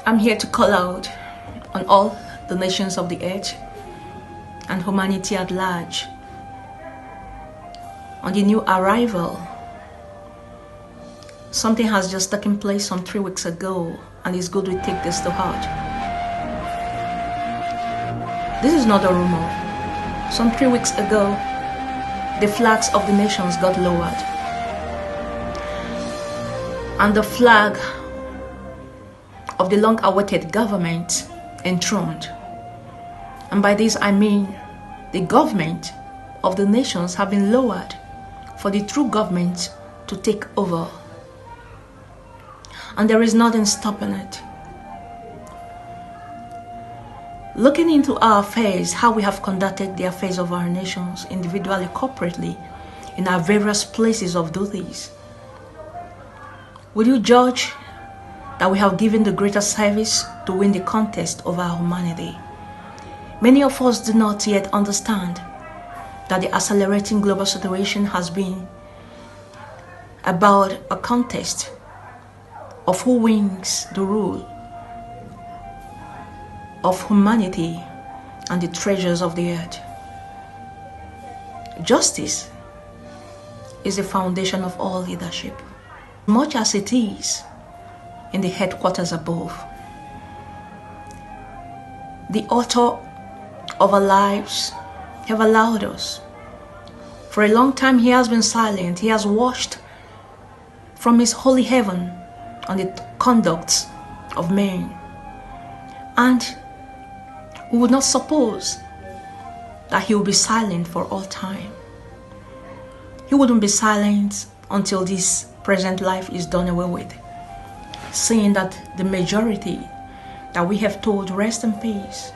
I'm here to call out on all the nations of the earth and humanity at large on the new arrival. Something has just taken place some 3 weeks ago, and it's good we take this to heart. This is not a rumor. Some 3 weeks ago, the flags of the nations got lowered, and the flag of the long-awaited government enthroned. And by this I mean the government of the nations have been lowered for the true government to take over. And there is nothing stopping it. Looking into our affairs, how we have conducted the affairs of our nations, individually, corporately, in our various places of duties, will you judge that we have given the greater service to win the contest of our humanity? Many of us do not yet understand that the accelerating global situation has been about a contest of who wins the rule of humanity and the treasures of the earth. Justice is the foundation of all leadership, much as it is in the headquarters above. The author of our lives have allowed us. For a long time he has been silent. He has watched from his holy heaven on the conduct of men. And we would not suppose that he will be silent for all time. He wouldn't be silent until this present life is done away with, seeing that the majority that we have told rest in peace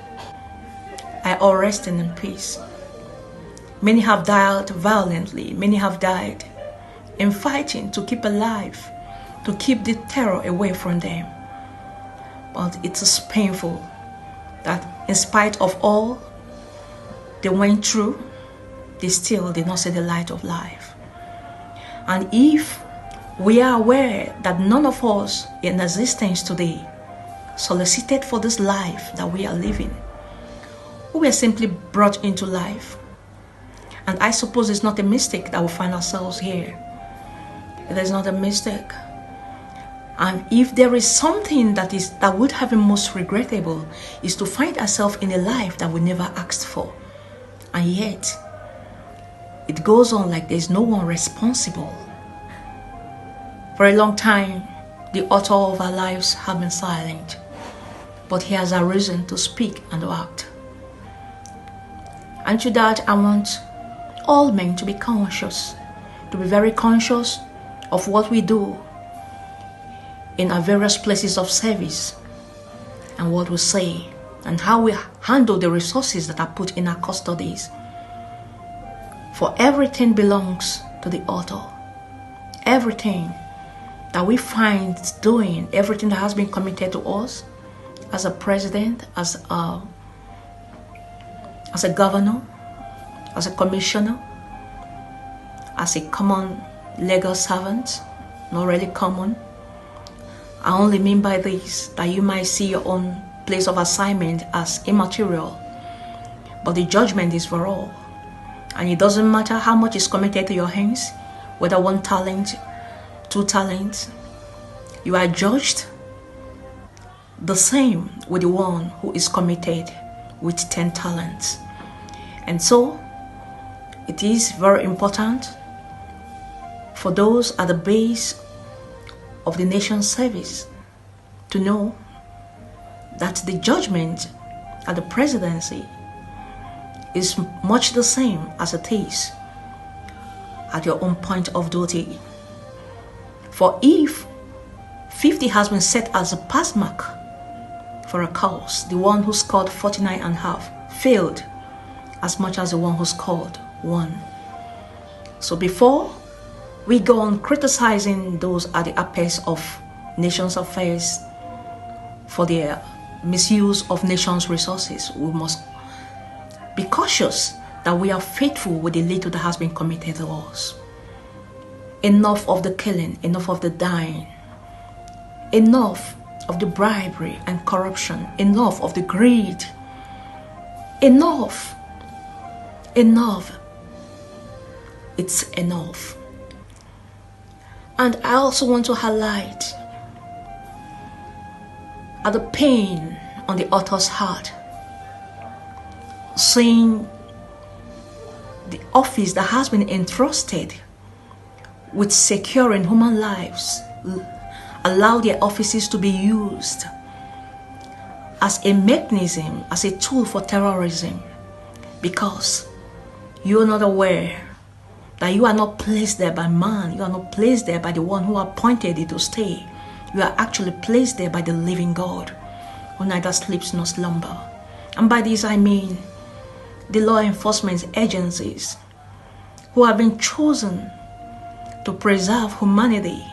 are all resting in peace. Many have died violently. Many have died in fighting to keep alive, to keep the terror away from them. But it is painful that in spite of all they went through, they still did not see the light of life. And if we are aware that none of us in existence today solicited for this life that we are living, we were simply brought into life. And I suppose it's not a mistake that we find ourselves here. It is not a mistake. And if there is something that would have been most regrettable, is to find ourselves in a life that we never asked for. And yet, it goes on like there's no one responsible. For a long time, the author of our lives have been silent, but he has a reason to speak and to act. And to that, I want all men to be conscious, to be very conscious of what we do in our various places of service, and what we say, and how we handle the resources that are put in our custodies. For everything belongs to the author. Everything that we find doing, everything that has been committed to us as a president, as a governor, as a commissioner, as a common legal servant, not really common. I only mean by this that you might see your own place of assignment as immaterial, but the judgment is for all. And it doesn't matter how much is committed to your hands, whether 1 talent, 2 talents, you are judged the same with the one who is committed with 10 talents. And so, it is very important for those at the base of the nation's service to know that the judgment at the presidency is much the same as it is at your own point of duty. For if 50 has been set as a pass mark for a cause, the one who scored 49.5 failed as much as the one who scored 1. So before we go on criticizing those at the apex of nations' affairs for their misuse of nations' resources, we must be cautious that we are faithful with the little that has been committed to us. Enough of the killing, enough of the dying, enough of the bribery and corruption. Enough of the greed. Enough. Enough. It's enough. And I also want to highlight the pain on the author's heart, seeing the office that has been entrusted with securing human lives allow their offices to be used as a mechanism, as a tool for terrorism, because you are not aware that you are not placed there by man. You are not placed there by the one who appointed you to stay. You are actually placed there by the living God, who neither sleeps nor slumber. And by this I mean the law enforcement agencies who have been chosen to preserve humanity.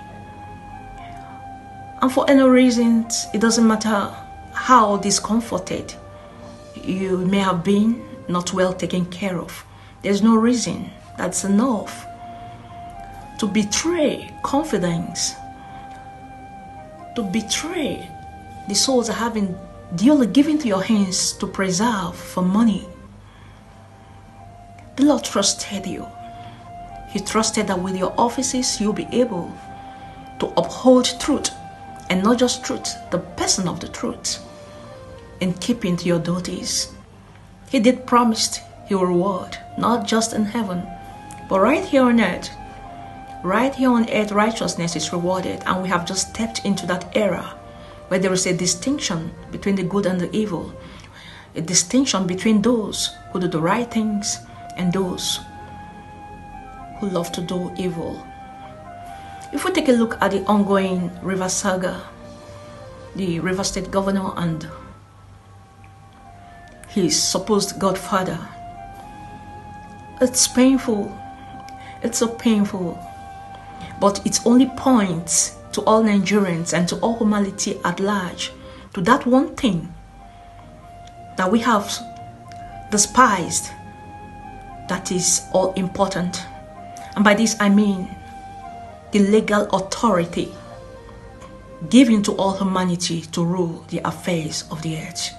And for any reason, it doesn't matter how discomforted you may have been, not well taken care of. There's no reason. That's enough to betray confidence, to betray the souls that have been duly given to your hands to preserve for money. The Lord trusted you. He trusted that with your offices you'll be able to uphold truth, and not just truth, the person of the truth, in keeping to your duties. He did promise He will reward, not just in heaven, but right here on earth. Right here on earth, righteousness is rewarded, and we have just stepped into that era where there is a distinction between the good and the evil, a distinction between those who do the right things and those who love to do evil. If we take a look at the ongoing River saga, the River State governor and his supposed godfather, it's painful. It's so painful. But it only points to all Nigerians and to all humanity at large, to that one thing that we have despised, that is all important. And by this I mean the legal authority given to all humanity to rule the affairs of the earth.